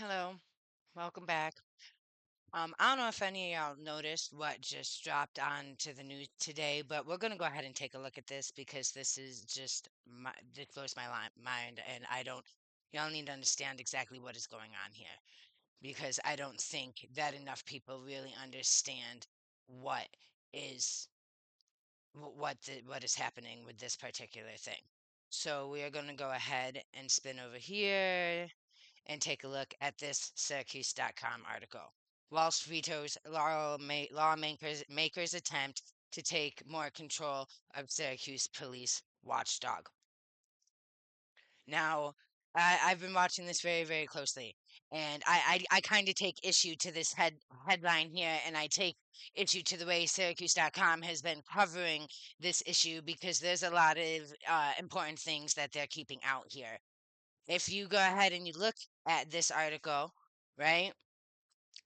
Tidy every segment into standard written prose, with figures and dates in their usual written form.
Hello, welcome back. I don't know if any of y'all noticed what just dropped onto the news today, but we're gonna go ahead and take a look at this because this is just this blows my mind, and y'all need to understand exactly what is going on here because I don't think that enough people really understand what is what is happening with this particular thing. So we are gonna go ahead and spin over here and take a look at this Syracuse.com article. Walsh vetoes lawmakers' attempt to take more control of Syracuse police watchdog. Now, I've been watching this very, very closely, and I kind of take issue to this headline here, and I take issue to the way Syracuse.com has been covering this issue because there's a lot of important things that they're keeping out here. If you go ahead and you look at this article, right,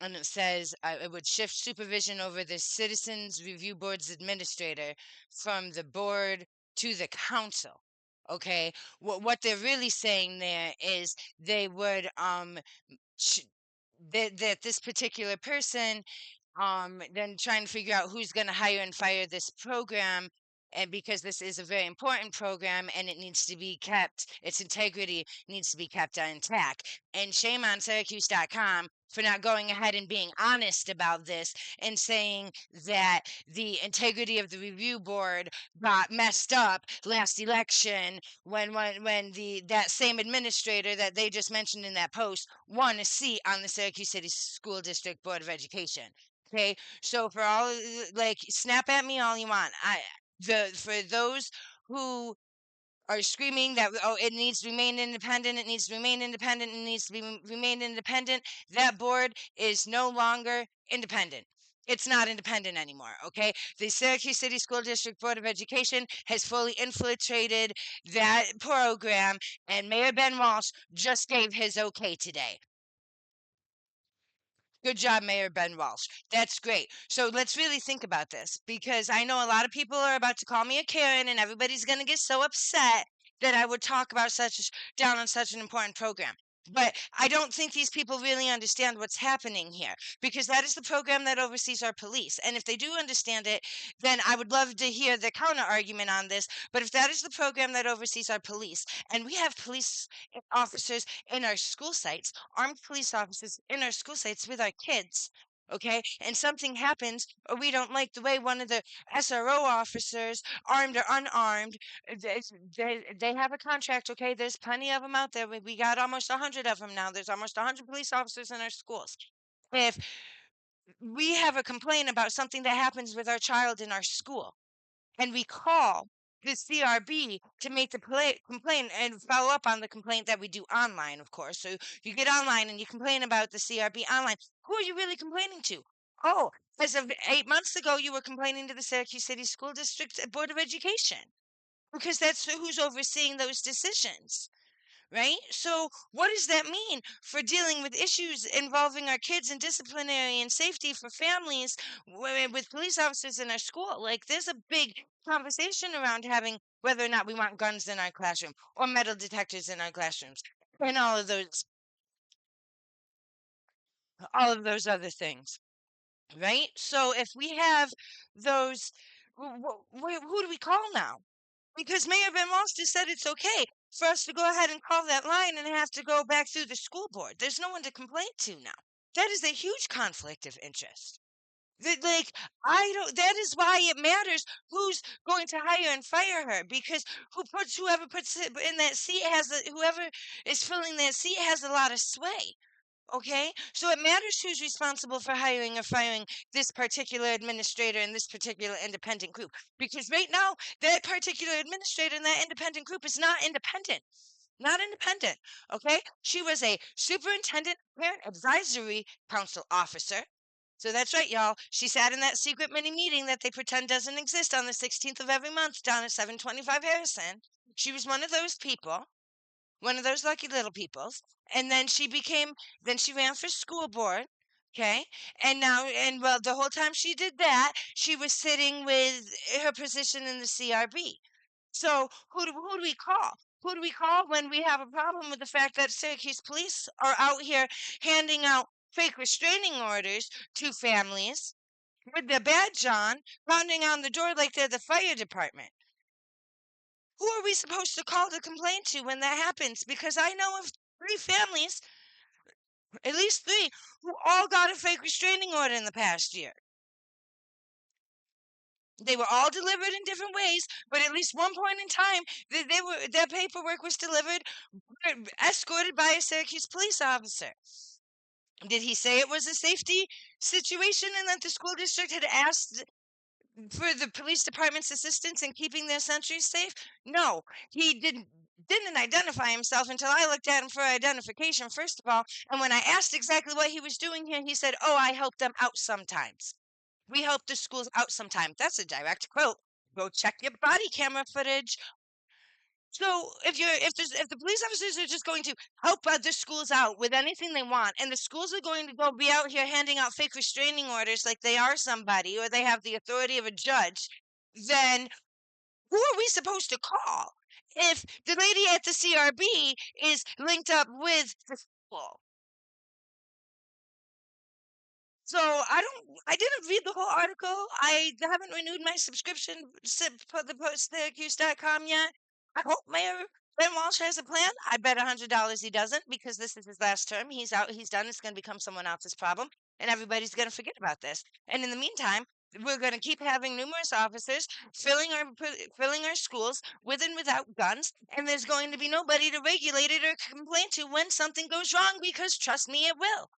and it says it would shift supervision over the Citizens Review Board's administrator from the board to the council. Okay, what they're really saying there is they would sh- that this particular person then trying to figure out who's going to hire and fire this program, and because this is a very important program and it needs to be kept, its integrity needs to be kept intact. And shame on Syracuse.com for not going ahead and being honest about this and saying that the integrity of the review board got messed up last election when the that same administrator that they just mentioned in that post won a seat on the Syracuse City School District Board of Education. Okay, so for all like snap at me all you want. For those who are screaming that it needs to remain independent, it needs to remain independent, it needs to remain independent. That board is no longer independent. It's not independent anymore. Okay, the Syracuse City School District Board of Education has fully infiltrated that program, and Mayor Ben Walsh just gave his okay today. Good job, Mayor Ben Walsh. That's great. So let's really think about this because I know a lot of people are about to call me a Karen and everybody's going to get so upset that I would talk about down on such an important program. But I don't think these people really understand what's happening here because that is the program that oversees our police. And if they do understand it, then I would love to hear the counter argument on this. But if that is the program that oversees our police, and we have police officers in our school sites, armed police officers in our school sites with our kids, okay, and something happens or we don't like the way one of the SRO officers, armed or unarmed, they have a contract, okay, there's plenty of them out there. We got almost 100 of them now. There's almost 100 police officers in our schools. If we have a complaint about something that happens with our child in our school, and we call the CRB to make the complaint and follow up on the complaint that we do online, of course. So you get online and you complain about the CRB online. Who are you really complaining to? Oh, as of 8 months ago, you were complaining to the Syracuse City School District Board of Education because that's who's overseeing those decisions, right? So, what does that mean for dealing with issues involving our kids and disciplinary and safety for families with police officers in our school? Like, there's a big conversation around having whether or not we want guns in our classroom or metal detectors in our classrooms and all of those other things, right? So, if we have those, who do we call now? Because Mayor Ben Walsh just said it's okay for us to go ahead and call that line and have to go back through the school board. There's no one to complain to now. That is a huge conflict of interest. Like I don't. That is why it matters who's going to hire and fire her because whoever puts it in that seat whoever is filling that seat has a lot of sway. Okay, so it matters who's responsible for hiring or firing this particular administrator and this particular independent group. Because right now, that particular administrator and that independent group is not independent. Not independent. Okay, she was a superintendent parent advisory council officer. So that's right, y'all. She sat in that secret mini meeting that they pretend doesn't exist on the 16th of every month down at 725 Harrison. She was one of those lucky little peoples. And then she ran for school board. Okay. And the whole time she did that, she was sitting with her position in the CRB. So who do we call? Who do we call when we have a problem with the fact that Syracuse police are out here handing out fake restraining orders to families with their badge on, pounding on the door like they're the fire department? Who are we supposed to call to complain to when that happens? Because I know of 3 families, at least 3, who all got a fake restraining order in the past year. They were all delivered in different ways, but at least one point in time, their paperwork was delivered, escorted by a Syracuse police officer. Did he say it was a safety situation and that the school district had asked for the police department's assistance in keeping their sentries safe? No, he didn't identify himself until I looked at him for identification, first of all. And when I asked exactly what he was doing here, he said, "Oh, I help them out sometimes. We help the schools out sometimes." That's a direct quote. Go check your body camera footage. So if the police officers are just going to help the schools out with anything they want, and the schools are going to go be out here handing out fake restraining orders like they are somebody or they have the authority of a judge, then who are we supposed to call if the lady at the CRB is linked up with the school? So I didn't read the whole article. I haven't renewed my subscription for the Syracuse.com yet. I hope Mayor Ben Walsh has a plan. I bet $100 he doesn't, because this is his last term. He's out. He's done. It's going to become someone else's problem, and everybody's going to forget about this. And in the meantime, we're going to keep having numerous officers filling our schools with and without guns, and there's going to be nobody to regulate it or complain to when something goes wrong, because trust me, it will.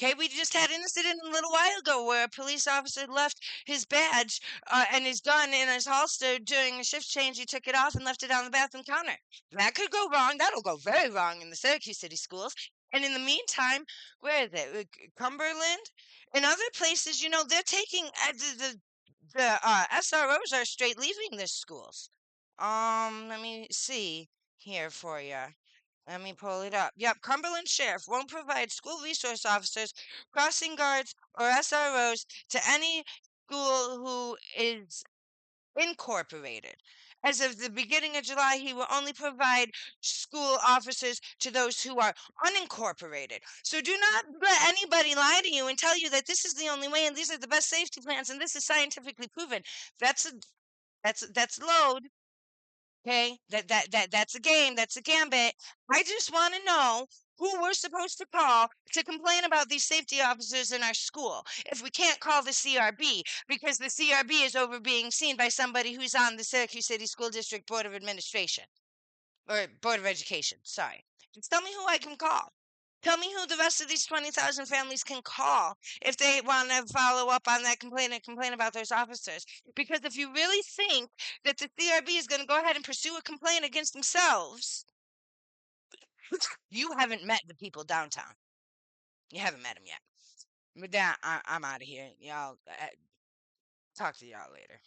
Okay, we just had an incident a little while ago where a police officer left his badge and his gun in his holster during a shift change. He took it off and left it on the bathroom counter. That could go wrong. That'll go very wrong in the Syracuse City schools. And in the meantime, where is it? Cumberland and other places, they're taking the SROs are straight leaving the schools. Let me see here for you. Let me pull it up. Yep, Cumberland Sheriff won't provide school resource officers, crossing guards, or SROs to any school who is incorporated. As of the beginning of July, he will only provide school officers to those who are unincorporated. So do not let anybody lie to you and tell you that this is the only way and these are the best safety plans and this is scientifically proven. That's load. Okay, that's a game. That's a gambit. I just want to know who we're supposed to call to complain about these safety officers in our school. If we can't call the CRB because the CRB is over being seen by somebody who's on the Syracuse City School District Board of Administration or Board of Education. Sorry. Just tell me who I can call. Tell me who the rest of these 20,000 families can call if they want to follow up on that complaint and complain about those officers. Because if you really think that the CRB is going to go ahead and pursue a complaint against themselves, you haven't met the people downtown. You haven't met them yet. With that, I'm out of here. Y'all, talk to y'all later.